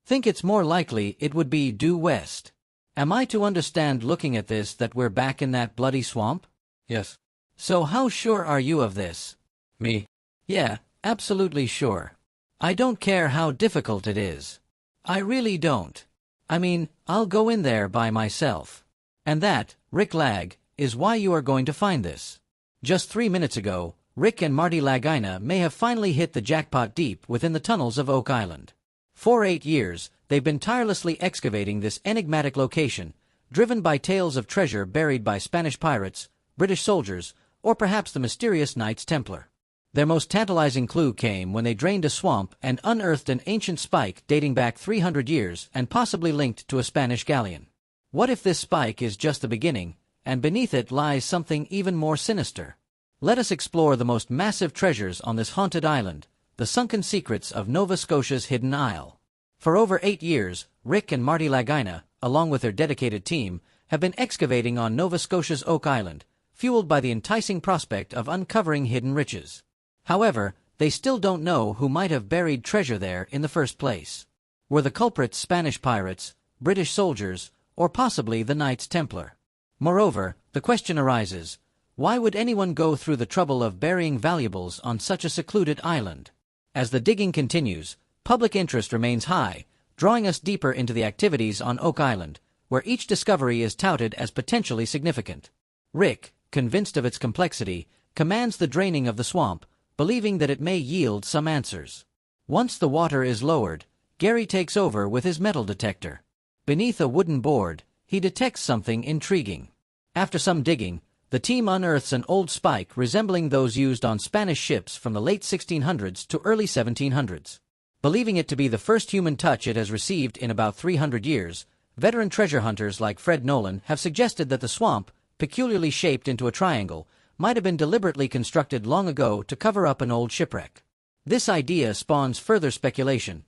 Think it's more likely it would be due west. Am I to understand looking at this that we're back in that bloody swamp? Yes. So how sure are you of this? Me? Yeah, absolutely sure. I don't care how difficult it is. I really don't. I mean, I'll go in there by myself. And that, Rick Lag, is why you are going to find this. Just 3 minutes ago, Rick and Marty Lagina may have finally hit the jackpot deep within the tunnels of Oak Island. For 8 years, they've been tirelessly excavating this enigmatic location, driven by tales of treasure buried by Spanish pirates, British soldiers, or perhaps the mysterious Knights Templar. Their most tantalizing clue came when they drained a swamp and unearthed an ancient spike dating back 300 years and possibly linked to a Spanish galleon. What if this spike is just the beginning, and beneath it lies something even more sinister? Let us explore the most massive treasures on this haunted island, the sunken secrets of Nova Scotia's Hidden Isle. For over 8 years, Rick and Marty Lagina, along with their dedicated team, have been excavating on Nova Scotia's Oak Island, fueled by the enticing prospect of uncovering hidden riches. However, they still don't know who might have buried treasure there in the first place. Were the culprits Spanish pirates, British soldiers, or possibly the Knights Templar? Moreover, the question arises, why would anyone go through the trouble of burying valuables on such a secluded island? As the digging continues, public interest remains high, drawing us deeper into the activities on Oak Island, where each discovery is touted as potentially significant. Rick, convinced of its complexity, commands the draining of the swamp, believing that it may yield some answers. Once the water is lowered, Gary takes over with his metal detector. Beneath a wooden board, he detects something intriguing. After some digging, the team unearths an old spike resembling those used on Spanish ships from the late 1600s to early 1700s. Believing it to be the first human touch it has received in about 300 years, veteran treasure hunters like Fred Nolan have suggested that the swamp, peculiarly shaped into a triangle, might have been deliberately constructed long ago to cover up an old shipwreck. This idea spawns further speculation.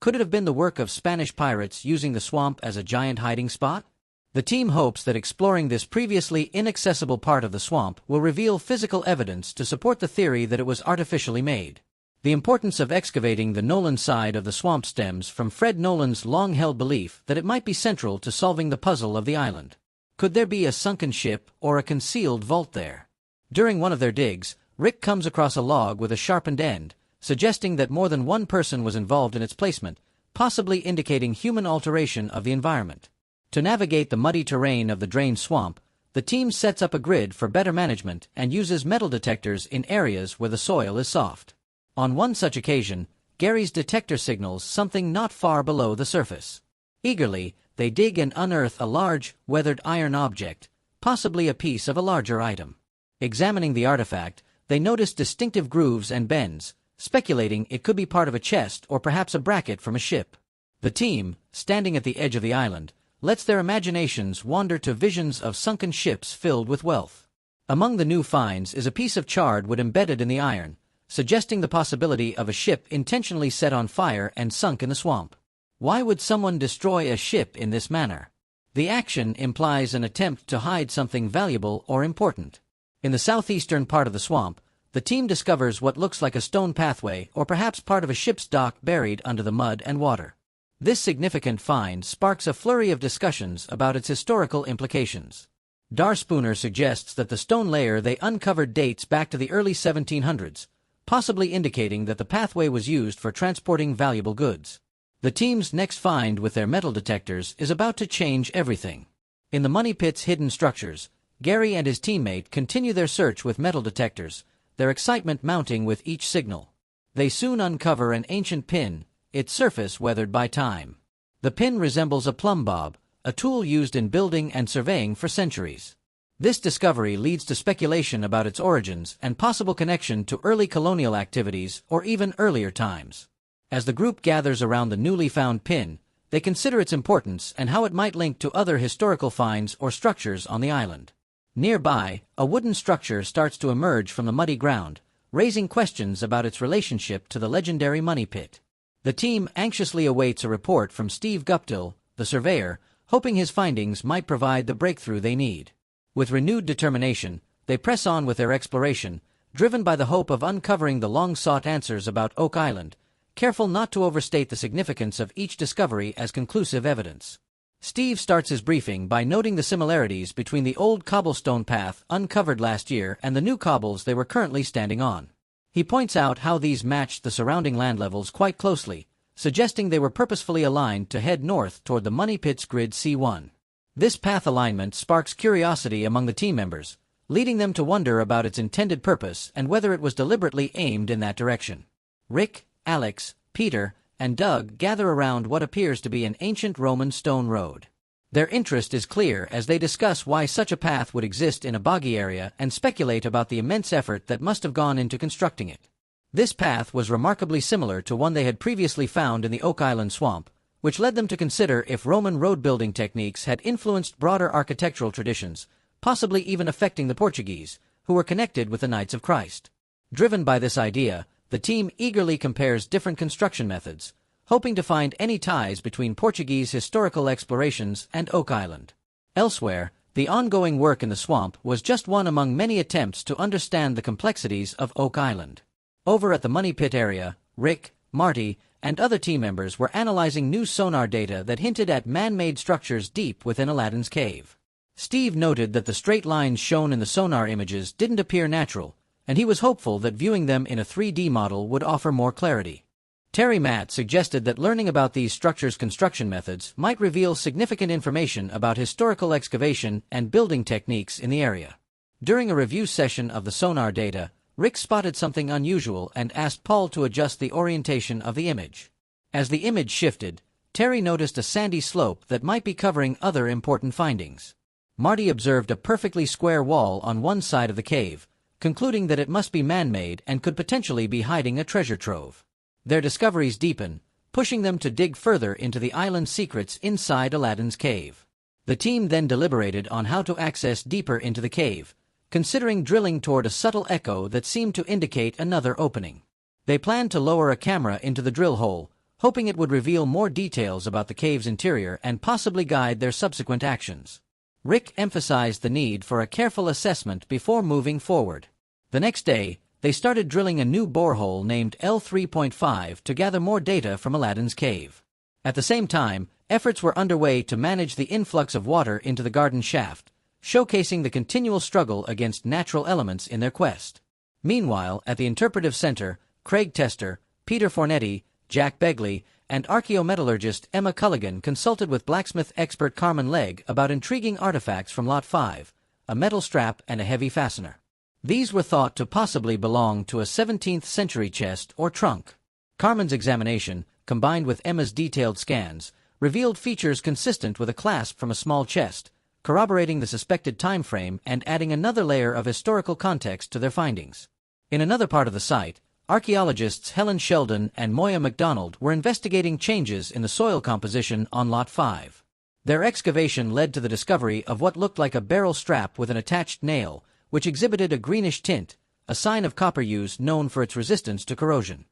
Could it have been the work of Spanish pirates using the swamp as a giant hiding spot? The team hopes that exploring this previously inaccessible part of the swamp will reveal physical evidence to support the theory that it was artificially made. The importance of excavating the Nolan side of the swamp stems from Fred Nolan's long-held belief that it might be central to solving the puzzle of the island. Could there be a sunken ship or a concealed vault there? During one of their digs, Rick comes across a log with a sharpened end, suggesting that more than one person was involved in its placement, possibly indicating human alteration of the environment. To navigate the muddy terrain of the drained swamp, the team sets up a grid for better management and uses metal detectors in areas where the soil is soft. On one such occasion, Gary's detector signals something not far below the surface. Eagerly, they dig and unearth a large, weathered iron object, possibly a piece of a larger item. Examining the artifact, they notice distinctive grooves and bends, speculating it could be part of a chest or perhaps a bracket from a ship. The team, standing at the edge of the island, lets their imaginations wander to visions of sunken ships filled with wealth. Among the new finds is a piece of charred wood embedded in the iron, suggesting the possibility of a ship intentionally set on fire and sunk in the swamp. Why would someone destroy a ship in this manner? The action implies an attempt to hide something valuable or important. In the southeastern part of the swamp, the team discovers what looks like a stone pathway or perhaps part of a ship's dock buried under the mud and water. This significant find sparks a flurry of discussions about its historical implications. Dar Spooner suggests that the stone layer they uncovered dates back to the early 1700s, possibly indicating that the pathway was used for transporting valuable goods. The team's next find with their metal detectors is about to change everything. In the money pit's hidden structures, Gary and his teammate continue their search with metal detectors, their excitement mounting with each signal. They soon uncover an ancient pin, its surface weathered by time. The pin resembles a plumb bob, a tool used in building and surveying for centuries. This discovery leads to speculation about its origins and possible connection to early colonial activities or even earlier times. As the group gathers around the newly found pin, they consider its importance and how it might link to other historical finds or structures on the island. Nearby, a wooden structure starts to emerge from the muddy ground, raising questions about its relationship to the legendary money pit. The team anxiously awaits a report from Steve Guptill, the surveyor, hoping his findings might provide the breakthrough they need. With renewed determination, they press on with their exploration, driven by the hope of uncovering the long-sought answers about Oak Island, careful not to overstate the significance of each discovery as conclusive evidence. Steve starts his briefing by noting the similarities between the old cobblestone path uncovered last year and the new cobbles they were currently standing on. He points out how these matched the surrounding land levels quite closely, suggesting they were purposefully aligned to head north toward the Money Pit's Grid C1. This path alignment sparks curiosity among the team members, leading them to wonder about its intended purpose and whether it was deliberately aimed in that direction. Rick, Alex, Peter, and Doug gather around what appears to be an ancient Roman stone road. Their interest is clear as they discuss why such a path would exist in a boggy area and speculate about the immense effort that must have gone into constructing it. This path was remarkably similar to one they had previously found in the Oak Island swamp, which led them to consider if Roman road-building techniques had influenced broader architectural traditions, possibly even affecting the Portuguese, who were connected with the Knights of Christ. Driven by this idea, the team eagerly compares different construction methods, hoping to find any ties between Portuguese historical explorations and Oak Island. Elsewhere, the ongoing work in the swamp was just one among many attempts to understand the complexities of Oak Island. Over at the Money Pit area, Rick, Marty, and other team members were analyzing new sonar data that hinted at man-made structures deep within Aladdin's cave. Steve noted that the straight lines shown in the sonar images didn't appear natural, and he was hopeful that viewing them in a 3D model would offer more clarity. Terry Matt suggested that learning about these structures' construction methods might reveal significant information about historical excavation and building techniques in the area. During a review session of the sonar data, Rick spotted something unusual and asked Paul to adjust the orientation of the image. As the image shifted, Terry noticed a sandy slope that might be covering other important findings. Marty observed a perfectly square wall on one side of the cave, concluding that it must be man-made and could potentially be hiding a treasure trove. Their discoveries deepen, pushing them to dig further into the island's secrets inside Aladdin's cave. The team then deliberated on how to access deeper into the cave, considering drilling toward a subtle echo that seemed to indicate another opening. They planned to lower a camera into the drill hole, hoping it would reveal more details about the cave's interior and possibly guide their subsequent actions. Rick emphasized the need for a careful assessment before moving forward. The next day, they started drilling a new borehole named L3.5 to gather more data from Aladdin's cave. At the same time, efforts were underway to manage the influx of water into the garden shaft, showcasing the continual struggle against natural elements in their quest. Meanwhile, at the Interpretive Center, Craig Tester, Peter Fornetti, Jack Begley, and archaeometallurgist Emma Culligan consulted with blacksmith expert Carmen Legg about intriguing artifacts from Lot 5, a metal strap and a heavy fastener. These were thought to possibly belong to a 17th-century chest or trunk. Carmen's examination, combined with Emma's detailed scans, revealed features consistent with a clasp from a small chest, corroborating the suspected time frame and adding another layer of historical context to their findings. In another part of the site, archaeologists Helen Sheldon and Moya MacDonald were investigating changes in the soil composition on Lot 5. Their excavation led to the discovery of what looked like a barrel strap with an attached nail, which exhibited a greenish tint, a sign of copper use known for its resistance to corrosion.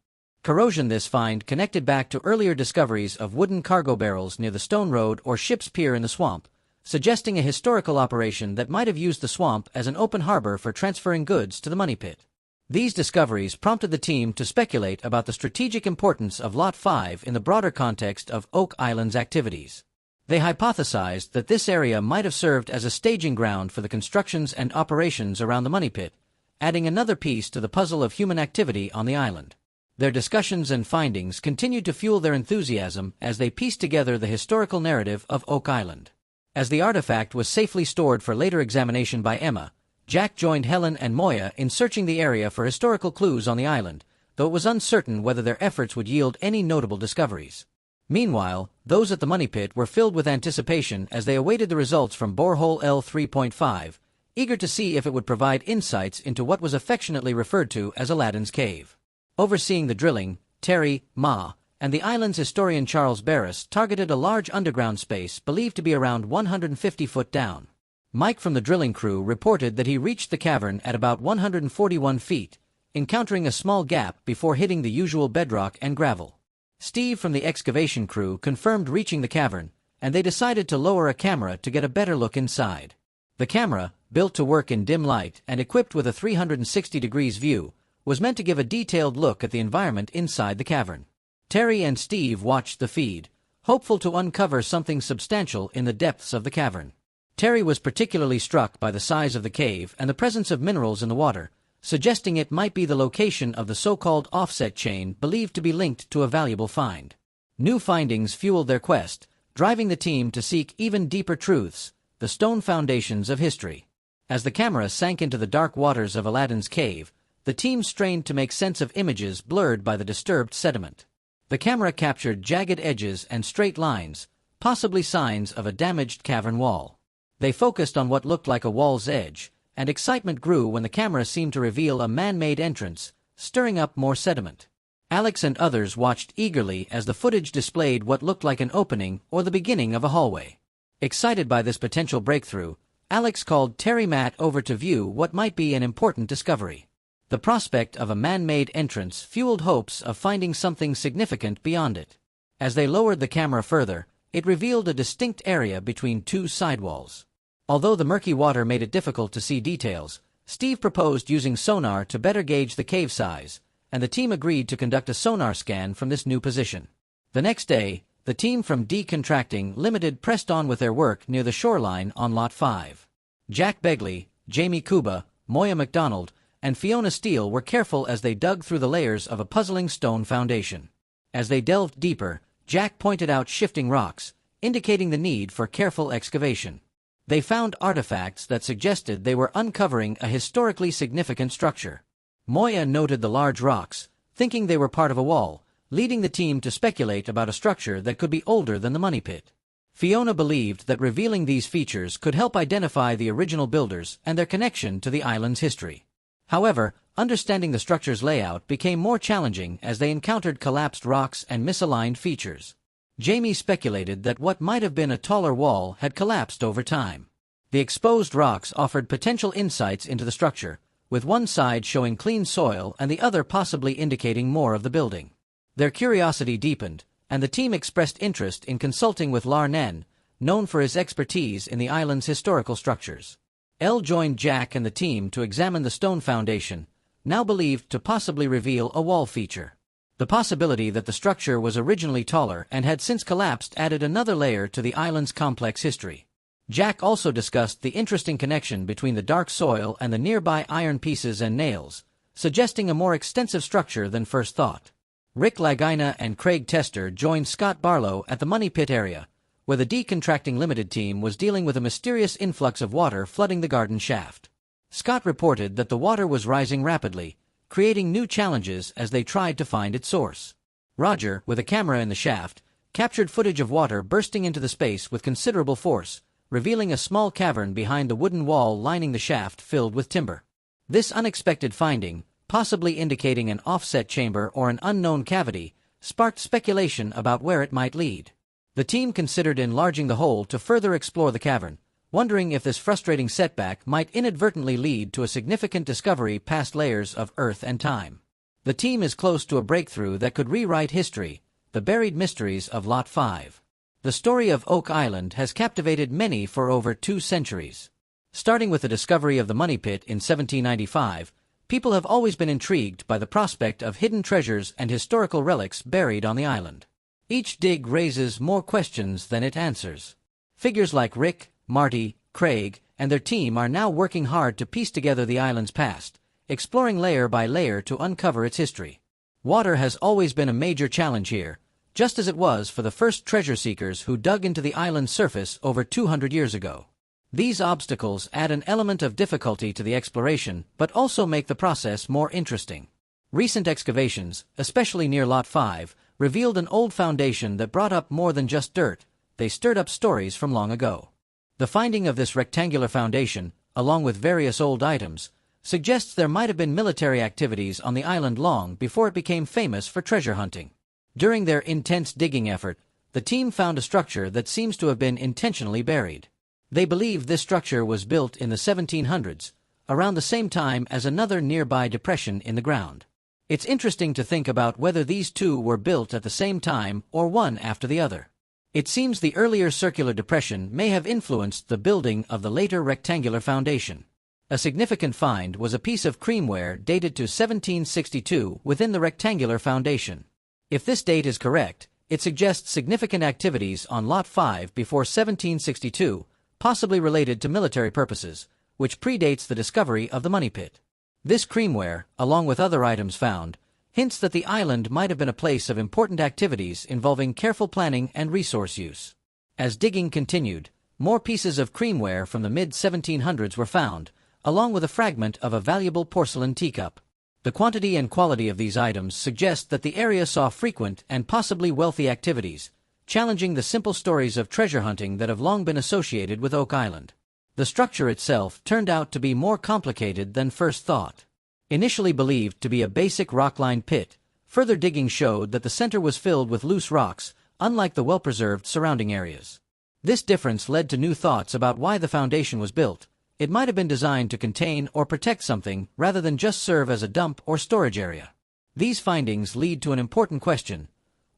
This find connected back to earlier discoveries of wooden cargo barrels near the Stone Road or Ship's Pier in the swamp, suggesting a historical operation that might have used the swamp as an open harbor for transferring goods to the Money Pit. These discoveries prompted the team to speculate about the strategic importance of Lot 5 in the broader context of Oak Island's activities. They hypothesized that this area might have served as a staging ground for the constructions and operations around the Money Pit, adding another piece to the puzzle of human activity on the island. Their discussions and findings continued to fuel their enthusiasm as they pieced together the historical narrative of Oak Island. As the artifact was safely stored for later examination by Emma, Jack joined Helen and Moya in searching the area for historical clues on the island, though it was uncertain whether their efforts would yield any notable discoveries. Meanwhile, those at the Money Pit were filled with anticipation as they awaited the results from borehole L3.5, eager to see if it would provide insights into what was affectionately referred to as Aladdin's cave. Overseeing the drilling, Terry, Ma, and the island's historian Charles Barris targeted a large underground space believed to be around 150 foot down. Mike from the drilling crew reported that he reached the cavern at about 141 feet, encountering a small gap before hitting the usual bedrock and gravel. Steve from the excavation crew confirmed reaching the cavern, and they decided to lower a camera to get a better look inside. The camera, built to work in dim light and equipped with a 360 degrees view, was meant to give a detailed look at the environment inside the cavern. Terry and Steve watched the feed, hopeful to uncover something substantial in the depths of the cavern. Terry was particularly struck by the size of the cave and the presence of minerals in the water, suggesting it might be the location of the so-called offset chain believed to be linked to a valuable find. New findings fueled their quest, driving the team to seek even deeper truths, the stone foundations of history. As the camera sank into the dark waters of Aladdin's cave, the team strained to make sense of images blurred by the disturbed sediment. The camera captured jagged edges and straight lines, possibly signs of a damaged cavern wall. They focused on what looked like a wall's edge, and excitement grew when the camera seemed to reveal a man-made entrance, stirring up more sediment. Alex and others watched eagerly as the footage displayed what looked like an opening or the beginning of a hallway. Excited by this potential breakthrough, Alex called Terry Matt over to view what might be an important discovery. The prospect of a man-made entrance fueled hopes of finding something significant beyond it. As they lowered the camera further, it revealed a distinct area between two sidewalls. Although the murky water made it difficult to see details, Steve proposed using sonar to better gauge the cave size, and the team agreed to conduct a sonar scan from this new position. The next day, the team from Decontracting Limited pressed on with their work near the shoreline on Lot 5. Jack Begley, Jamie Kuba, Moya McDonald, and Fiona Steele were careful as they dug through the layers of a puzzling stone foundation. As they delved deeper, Jack pointed out shifting rocks, indicating the need for careful excavation. They found artifacts that suggested they were uncovering a historically significant structure. Moya noted the large rocks, thinking they were part of a wall, leading the team to speculate about a structure that could be older than the money pit. Fiona believed that revealing these features could help identify the original builders and their connection to the island's history. However, understanding the structure's layout became more challenging as they encountered collapsed rocks and misaligned features. Jamie speculated that what might have been a taller wall had collapsed over time. The exposed rocks offered potential insights into the structure, with one side showing clean soil and the other possibly indicating more of the building. Their curiosity deepened, and the team expressed interest in consulting with Larnen, known for his expertise in the island's historical structures. Elle joined Jack and the team to examine the stone foundation, now believed to possibly reveal a wall feature. The possibility that the structure was originally taller and had since collapsed added another layer to the island's complex history. Jack also discussed the interesting connection between the dark soil and the nearby iron pieces and nails, suggesting a more extensive structure than first thought. Rick Lagina and Craig Tester joined Scott Barlow at the Money Pit area, where the Decontracting Limited team was dealing with a mysterious influx of water flooding the garden shaft. Scott reported that the water was rising rapidly, creating new challenges as they tried to find its source. Roger, with a camera in the shaft, captured footage of water bursting into the space with considerable force, revealing a small cavern behind the wooden wall lining the shaft filled with timber. This unexpected finding, possibly indicating an offset chamber or an unknown cavity, sparked speculation about where it might lead. The team considered enlarging the hole to further explore the cavern, wondering if this frustrating setback might inadvertently lead to a significant discovery past layers of earth and time. The team is close to a breakthrough that could rewrite history, the buried mysteries of Lot 5. The story of Oak Island has captivated many for over 2 centuries. Starting with the discovery of the Money Pit in 1795, people have always been intrigued by the prospect of hidden treasures and historical relics buried on the island. Each dig raises more questions than it answers. Figures like Rick, Marty, Craig, and their team are now working hard to piece together the island's past, exploring layer by layer to uncover its history. Water has always been a major challenge here, just as it was for the first treasure seekers who dug into the island's surface over 200 years ago. These obstacles add an element of difficulty to the exploration, but also make the process more interesting. Recent excavations, especially near Lot 5, revealed an old foundation that brought up more than just dirt. They stirred up stories from long ago. The finding of this rectangular foundation, along with various old items, suggests there might have been military activities on the island long before it became famous for treasure hunting. During their intense digging effort, the team found a structure that seems to have been intentionally buried. They believe this structure was built in the 1700s, around the same time as another nearby depression in the ground. It's interesting to think about whether these two were built at the same time or one after the other. It seems the earlier circular depression may have influenced the building of the later rectangular foundation. A significant find was a piece of creamware dated to 1762 within the rectangular foundation. If this date is correct, it suggests significant activities on Lot 5 before 1762, possibly related to military purposes, which predates the discovery of the money pit. This creamware, along with other items found, hints that the island might have been a place of important activities involving careful planning and resource use. As digging continued, more pieces of creamware from the mid-1700s were found, along with a fragment of a valuable porcelain teacup. The quantity and quality of these items suggest that the area saw frequent and possibly wealthy activities, challenging the simple stories of treasure hunting that have long been associated with Oak Island. The structure itself turned out to be more complicated than first thought. Initially believed to be a basic rock-lined pit, further digging showed that the center was filled with loose rocks, unlike the well-preserved surrounding areas. This difference led to new thoughts about why the foundation was built. It might have been designed to contain or protect something rather than just serve as a dump or storage area. These findings lead to an important question.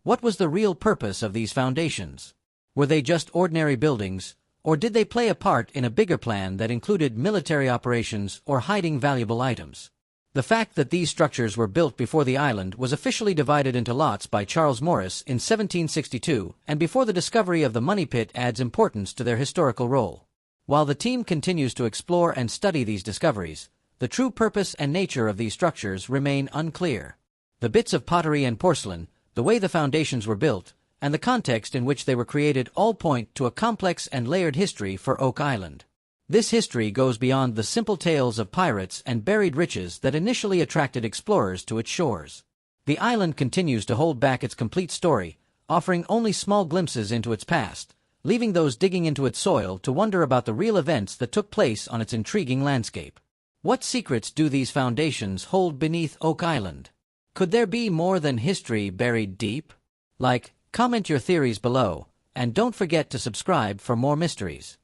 What was the real purpose of these foundations? Were they just ordinary buildings, or did they play a part in a bigger plan that included military operations or hiding valuable items? The fact that these structures were built before the island was officially divided into lots by Charles Morris in 1762 and before the discovery of the money pit adds importance to their historical role. While the team continues to explore and study these discoveries, the true purpose and nature of these structures remain unclear. The bits of pottery and porcelain, the way the foundations were built, and the context in which they were created all point to a complex and layered history for Oak Island. This history goes beyond the simple tales of pirates and buried riches that initially attracted explorers to its shores. The island continues to hold back its complete story, offering only small glimpses into its past, leaving those digging into its soil to wonder about the real events that took place on its intriguing landscape. What secrets do these foundations hold beneath Oak Island? Could there be more than history buried deep? Comment your theories below, and don't forget to subscribe for more mysteries.